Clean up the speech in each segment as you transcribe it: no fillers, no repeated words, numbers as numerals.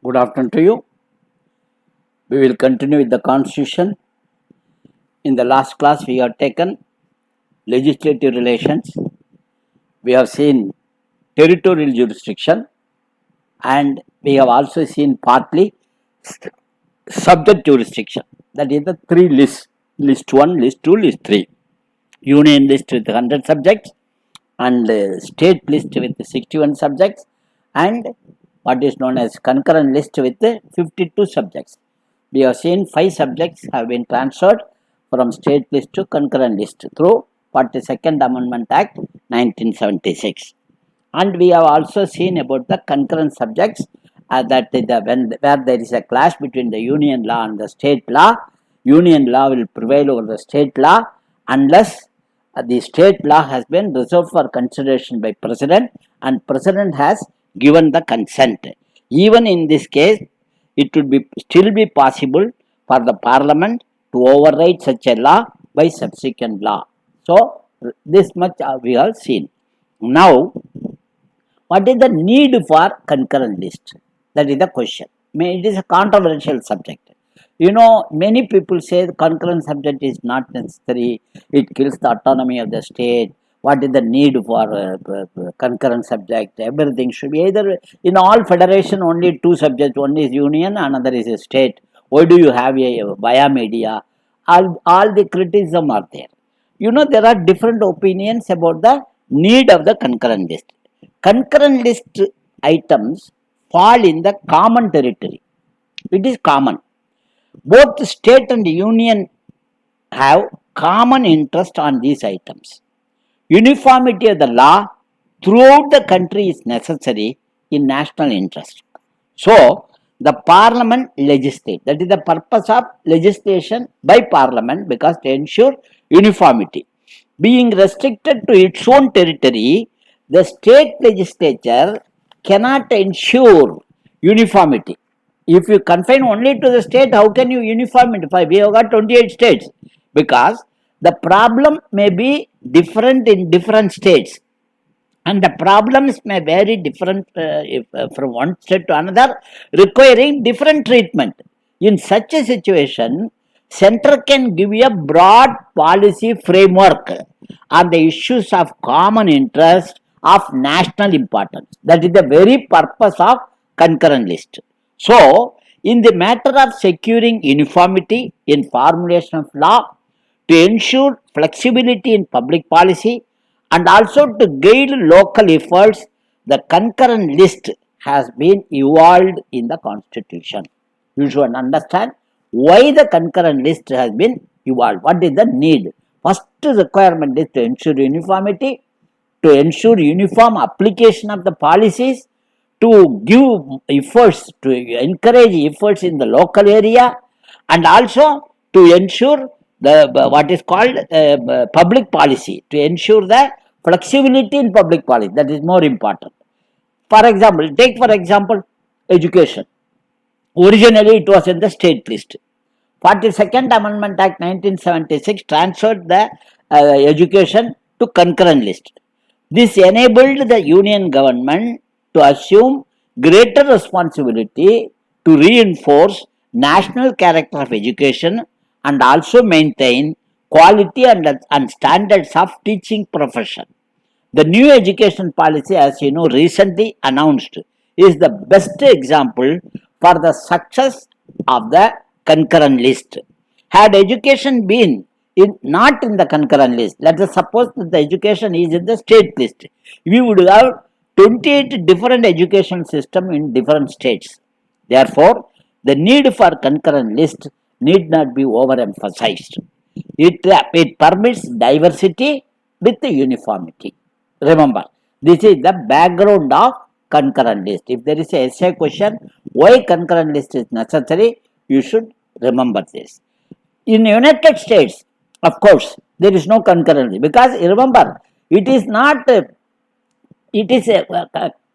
Good afternoon to you. We will continue with the Constitution. In the last class, we have taken legislative relations. We have seen territorial jurisdiction, and we have also seen partly subject jurisdiction. That is the three lists: list 1, list 2, list 3. Union list with 100 subjects, and state list with 61 subjects, and what is known as concurrent list with 52 subjects. We have seen 5 subjects have been transferred from state list to concurrent list through 42nd Amendment Act 1976. And we have also seen about the concurrent subjects that where there is a clash between the union law and the state law, union law will prevail over the state law unless the state law has been reserved for consideration by President and President has given the consent. Even in this case, it would still be possible for the Parliament to override such a law by subsequent law. So, this much we have seen. Now, what is the need for concurrent list? That is the question. It is a controversial subject. Many people say the concurrent subject is not necessary. It kills the autonomy of the state. What is the need for concurrent subject? Everything should be either in all federation only 2 subjects. One is union, another is a state. Why do you have a via media? All the criticism are there. There are different opinions about the need of the concurrent list. Concurrent list items fall in the common territory. It is common. Both state and union have common interest on these items. Uniformity of the law throughout the country is necessary in national interest. So, the Parliament legislates. That is the purpose of legislation by Parliament, because to ensure uniformity. Being restricted to its own territory, the state legislature cannot ensure uniformity. If you confine only to the state, how can you uniformity? We have got 28 states, because the problem may be different in different states, and the problems may vary different from one state to another, requiring different treatment. In such a situation, Center can give a broad policy framework on the issues of common interest of national importance. That is the very purpose of concurrent list. So, in the matter of securing uniformity in formulation of law, to ensure flexibility in public policy, and also to guide local efforts, the concurrent list has been evolved in the Constitution. You should understand why the concurrent list has been evolved. What is the need? First requirement is to ensure uniformity, to ensure uniform application of the policies, to give efforts, to encourage efforts in the local area, and also to ensure the what is called public policy, to ensure the flexibility in public policy. That is more important. For example, take for example education. Originally it was in the state list. 42nd Amendment Act 1976 transferred the education to concurrent list. This enabled the union government to assume greater responsibility to reinforce national character of education and also maintain quality and standards of teaching profession. The new education policy, as you know, recently announced, is the best example for the success of the concurrent list. Had education been not in the concurrent list, let us suppose that the education is in the state list, we would have 28 different education systems in different states. Therefore, the need for concurrent list need not be overemphasized. It permits diversity with uniformity. Remember, this is the background of concurrent list. If there is a essay question, why concurrent list is necessary, you should remember this. In United States, of course, there is no concurrent list, because remember, it is not, it is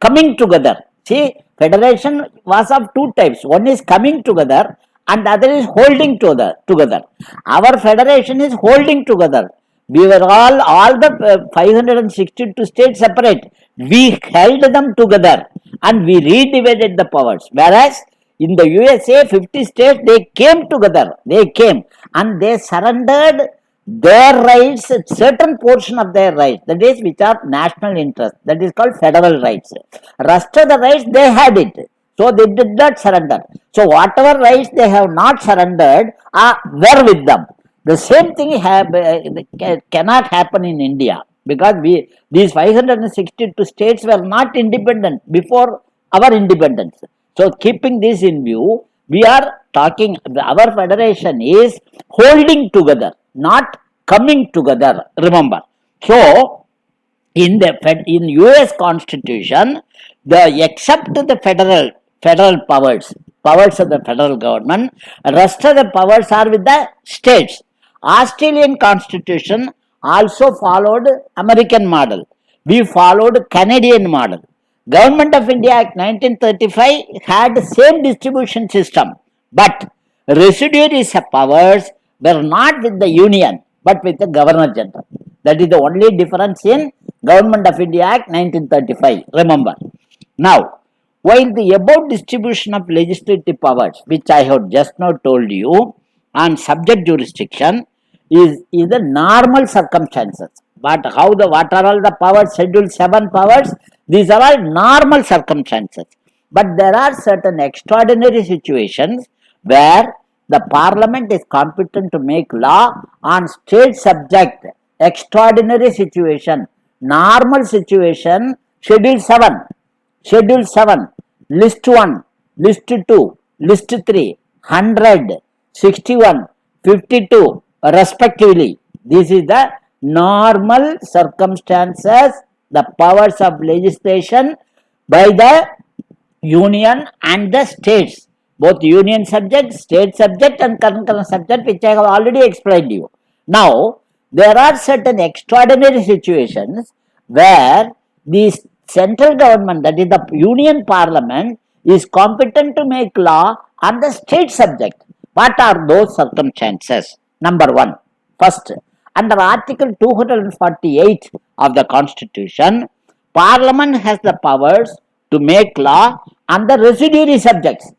coming together. See, federation was of 2 types. One is coming together and the other is holding together. Our federation is holding together. We were all the 562 states separate. We held them together and we redivided the powers. Whereas In the USA, 50 states, they came together. They came and they surrendered their rights, certain portion of their rights, that is, which are national interest. That is called federal rights. Rest of the rights, they had it. So they did not surrender. So whatever rights they have not surrendered were with them. The same thing cannot happen in India, because these 562 states were not independent before our independence. So keeping this in view, we are talking, our federation is holding together, not coming together. Remember. So in US Constitution, except the federal powers of the federal government, rest of the powers are with the states. Australian Constitution also followed American model. We followed Canadian model. Government of India Act 1935 had the same distribution system, but residuaries powers were not with the Union but with the Governor General. That is the only difference in Government of India Act 1935. Remember. Now, while the above distribution of legislative powers, which I have just now told you, on subject jurisdiction, is the normal circumstances. But what are all the powers, Schedule 7 powers? These are all normal circumstances. But there are certain extraordinary situations where the Parliament is competent to make law on state subject. Extraordinary situation, normal situation, Schedule 7. Schedule 7, List 1, List 2, List 3, 100, 61, 52, respectively. This is the normal circumstances, the powers of legislation by the union and the states. Both union subject, state subject and concurrent subject, which I have already explained to you. Now, there are certain extraordinary situations where the central government, that is the union parliament, is competent to make law on the state subject. What are those circumstances? Number one, first, under Article 248 of the Constitution, Parliament has the powers to make law on the residuary subjects.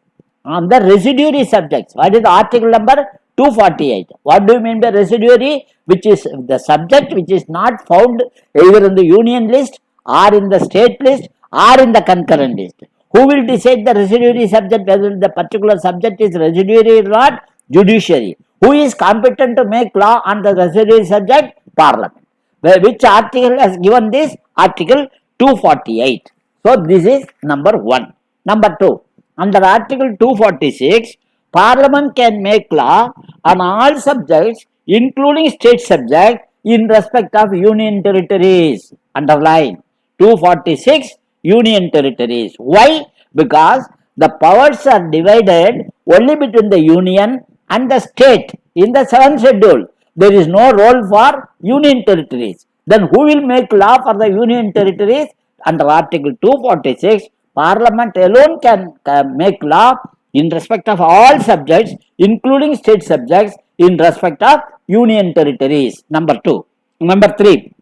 On the residuary subjects. What is the article number? 248. What do you mean by residuary? Which is the subject which is not found either in the union list or in the state list or in the concurrent list. Who will decide the residuary subject, whether the particular subject is residuary or not? Judiciary. Who is competent to make law on the residuary subject? Parliament. Which article has given this? Article 248. So this is number one. Number two, under Article 246, Parliament can make law on all subjects, including state subjects, in respect of union territories. Underline 246, union territories. Why? Because the powers are divided only between the union and the state. In the 7th schedule, there is no role for union territories. Then who will make law for the union territories? Under Article 246, Parliament alone can make law in respect of all subjects, including state subjects, in respect of union territories. Number two. Number three,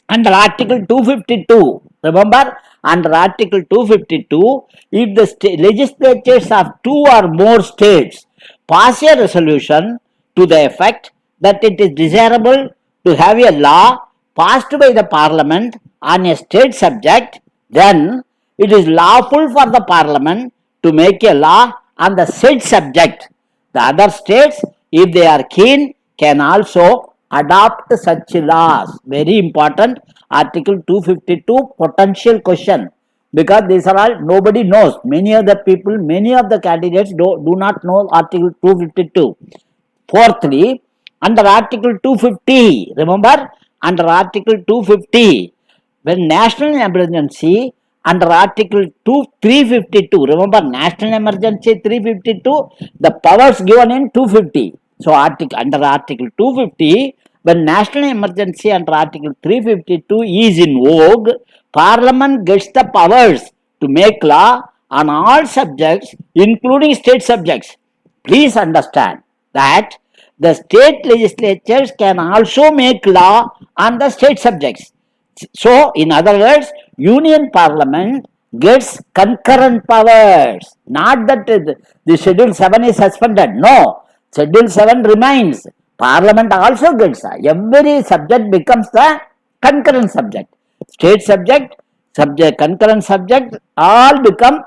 under Article 252, remember, under Article 252, if the legislatures of two or more states pass a resolution to the effect that it is desirable to have a law passed by the Parliament on a state subject, then it is lawful for the Parliament to make a law on the said subject. The other states, if they are keen, can also adopt such laws. Very important. Article 252, potential question. Because these are all, nobody knows. Many of the people, many of the candidates do not know Article 252. Fourthly, under Article 250, remember, under Article 250, when national emergency, under Article 352, remember, national emergency 352, the powers given in 250. So, under Article 250, when national emergency under Article 352 is in vogue, Parliament gets the powers to make law on all subjects, including state subjects. Please understand that the state legislatures can also make law on the state subjects. So, in other words, Union Parliament gets concurrent powers. Not that the Schedule 7 is suspended. No, Schedule 7 remains. Parliament also gets. Every subject becomes the concurrent subject. State subject, concurrent subject, all become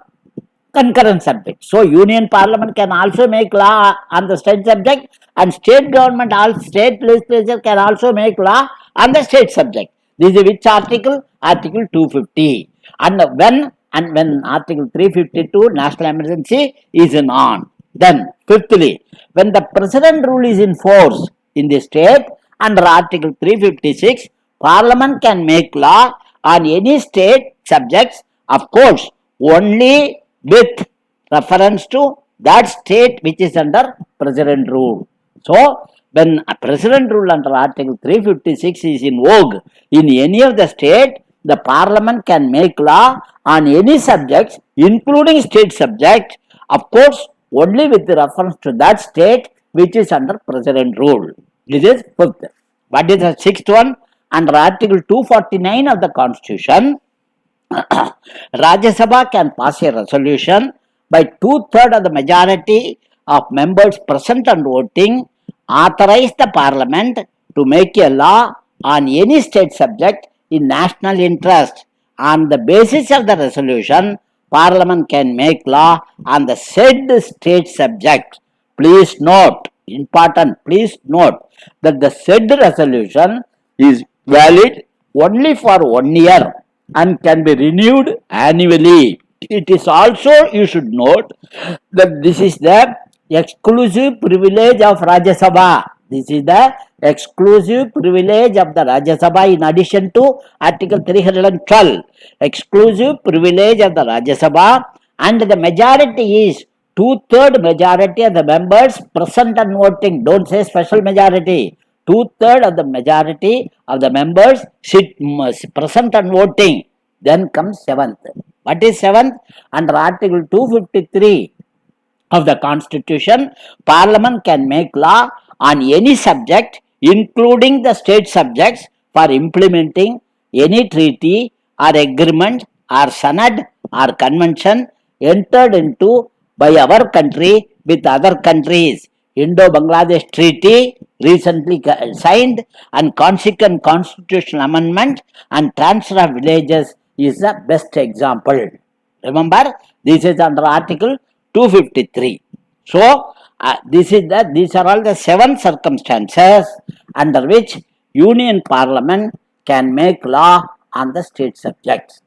concurrent subject. So, Union Parliament can also make law on the state subject, and state government, all state legislature can also make law on the state subject. This is which article? Article 250. And when Article 352 national emergency is on. Then, fifthly, when the president rule is in force in the state under Article 356, Parliament can make law on any state subjects, of course, only with reference to that state which is under president rule. So, when a president rule under Article 356 is in vogue in any of the state, the Parliament can make law on any subjects, including state subject, of course, only with reference to that state which is under president rule. This is fifth. What is the sixth one? Under Article 249 of the Constitution, Rajya Sabha can pass a resolution by 2/3 of the majority of members present and voting, authorize the Parliament to make a law on any state subject in national interest. On the basis of the resolution, Parliament can make law on the said state subject. Please note, important, please note that the said resolution is valid only for 1 year and can be renewed annually. It is also, you should note, that this is the exclusive privilege of Rajya Sabha. This is the exclusive privilege of the Rajya Sabha in addition to Article 312. Exclusive privilege of the Rajya Sabha, and the majority is 2/3 majority of the members present and voting. Don't say special majority. 2/3 of the majority of the members present and voting. Then comes seventh. What is seventh? Under Article 253 of the Constitution, Parliament can make law on any subject, including the state subjects, for implementing any treaty or agreement or sanad or convention entered into by our country with other countries. Indo-Bangladesh Treaty recently signed, and consequent constitutional amendment and transfer of villages is the best example. Remember, this is under Article 253. So, these are all the 7 circumstances under which Union Parliament can make law on the state subjects.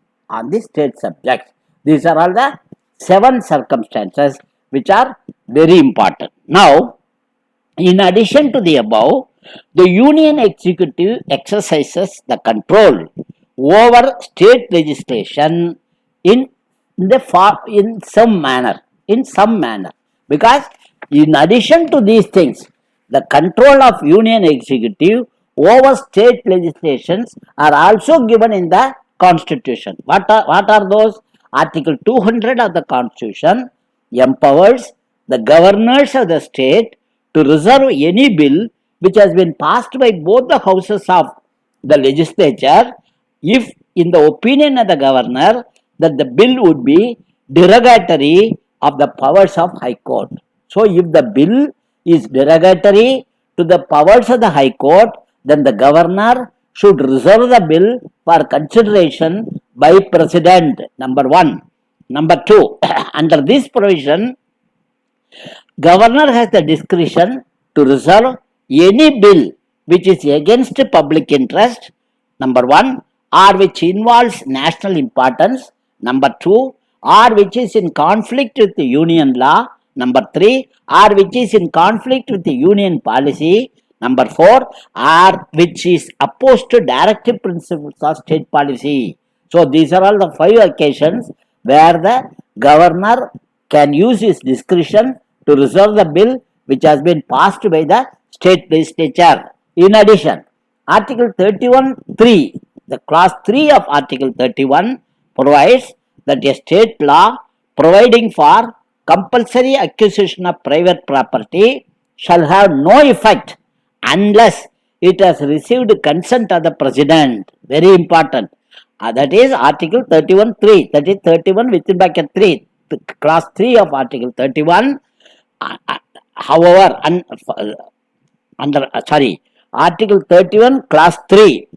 These are all the 7 circumstances which are very important. Now, in addition to the above, the Union Executive exercises the control over state legislation in some manner, because in addition to these things, the control of Union Executive over state legislations are also given in the Constitution. What are those? Article 200 of the Constitution empowers the governors of the state to reserve any bill which has been passed by both the houses of the legislature if, in the opinion of the governor, that the bill would be derogatory of the powers of High Court. So, if the bill is derogatory to the powers of the High Court, then the governor should reserve the bill for consideration by President. Number 1. Number 2. Under this provision, governor has the discretion to reserve any bill which is against public interest, number 1, or which involves national importance, number 2, or which is in conflict with the union law, number 3, or which is in conflict with the union policy, number 4, or which is opposed to directive principles of state policy. So, these are all the 5 occasions where the governor can use his discretion to reserve the bill which has been passed by the state legislature. In addition, Article 31(3), the clause 3 of Article 31 provides that a state law providing for compulsory acquisition of private property shall have no effect unless it has received consent of the President. Very important. That is Article 31.3. That is 31 within bracket 3. Class 3 of Article 31. However, Article 31, Class 3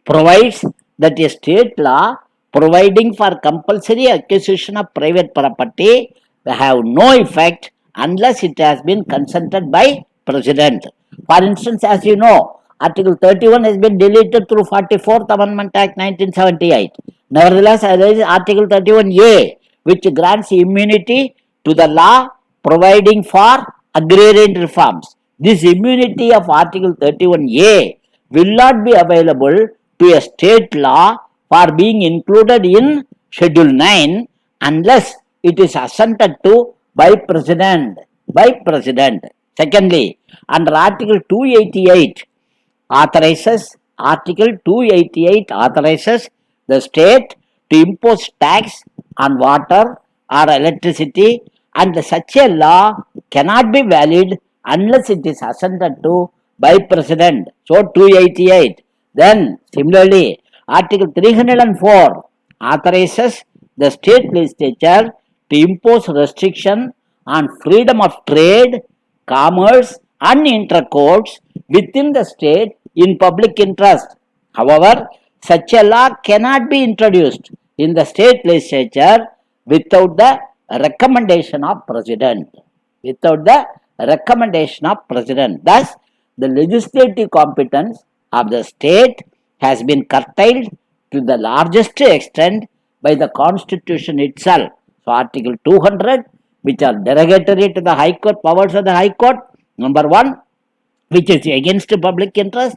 provides that a state law providing for compulsory acquisition of private property will have no effect unless it has been consented by President. For instance, as you know, Article 31 has been deleted through 44th Amendment Act 1978. Nevertheless, there is Article 31A, which grants immunity to the law providing for agrarian reforms. This immunity of Article 31A will not be available to a state law for being included in Schedule 9 unless it is assented to by President. Secondly, under Article 288 authorizes the state to impose tax on water or electricity, and such a law cannot be valid unless it is assented to by President. So 288. Then similarly, Article 304 authorizes the state legislature to impose restriction on freedom of trade, commerce, and intercourse within the state in public interest. However, such a law cannot be introduced in the state legislature without the recommendation of President. Thus, the legislative competence of the state has been curtailed to the largest extent by the Constitution itself. So, Article 200, which are derogatory to the High Court, powers of the High Court, number 1, which is against public interest,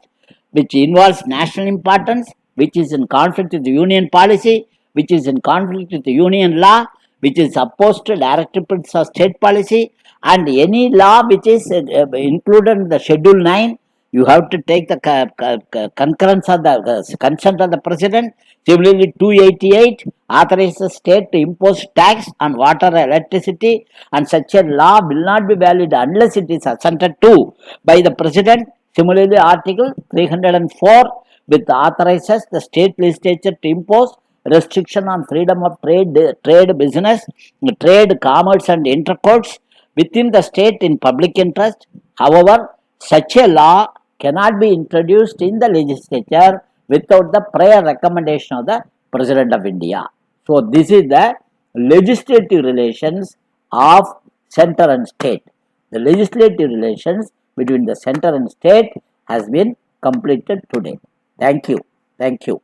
which involves national importance, which is in conflict with the union policy, which is in conflict with the union law, which is opposed to direct principles of state policy, and any law which is included in the Schedule 9, you have to take the concurrence of the consent of the President. Similarly, 288 authorizes the state to impose tax on water and electricity, and such a law will not be valid unless it is assented to by the President. Similarly, Article 304 which authorizes the state legislature to impose restriction on freedom of trade, business, trade, commerce, and intercourse within the state in public interest. However, such a law cannot be introduced in the legislature without the prior recommendation of the President of India. So, this is the legislative relations of center and state. The legislative relations between the center and state has been completed today. Thank you.